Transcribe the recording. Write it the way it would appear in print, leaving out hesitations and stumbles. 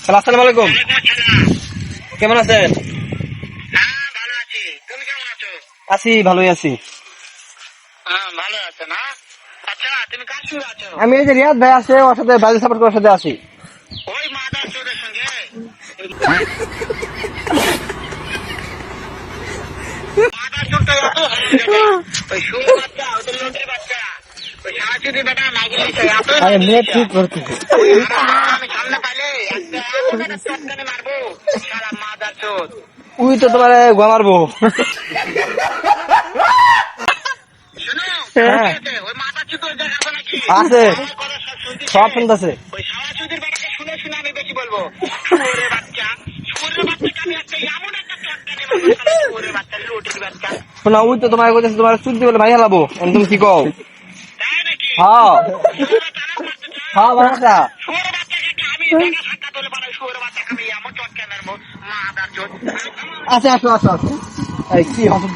আসসালামু আলাইকুম। কেমন আছেন? ভালো আছি। তুমি কেমন আছো? আছি, ভালোই আছি। ভালো আছো না? আচ্ছা, তুমি কার সঙ্গে আছো? আমি এই যে রিয়াদ ভাই আছে, ওর সাথে ব্রাজিল সাপোর্ট করার সাথে আছি। ওই মাদার চোদের সঙ্গে? মাদার চোরটা এত ওই শুয়ে বাচ্চা, ওদের লোকের বাচ্চা, ওই সারাচুরি বেটা নাগিল এত আরে নেট ঠিক করতে আমি সামনে পাইলে একটা এমন একটা চটকানে মারবো সারা মাদার চোদ। উই তো তোমার গোয়া মারবো। শুনো, হ্যাঁ। ওই মাদার চোদ দেখাবো নাকি? আছে, আমার কথা সব শুনতেছে। সব শুনতেছে। ওই সারাচুরির বেটাকে শুনে শুনে আমি বেশি বলবো শুয়োরের বাচ্চা, শুয়োরের বাচ্চাকে আমি একটা এমন একটা চটকানে মারবো সারা শুয়োরের বাচ্চা, লুটির বাচ্চা। শোনা, উই তো তোমার কইতেছে তোমার চুক্তি বলে ভাই হালাবো। তুমি কি কও? তাই নাকি? হ্যাঁ শুয়োরের তালাক মারতে চাও? হ্যাঁ, বানাটা শুয়োরের বাচ্চাকে আমি দেখা সাক্ষাৎ হলে পারে শুয়োরের বাচ্চাকে আমি এমন চটকানে মারবো মাদার চোদ। আচ্ছা, আসো আসো আসো। এই কি হবে?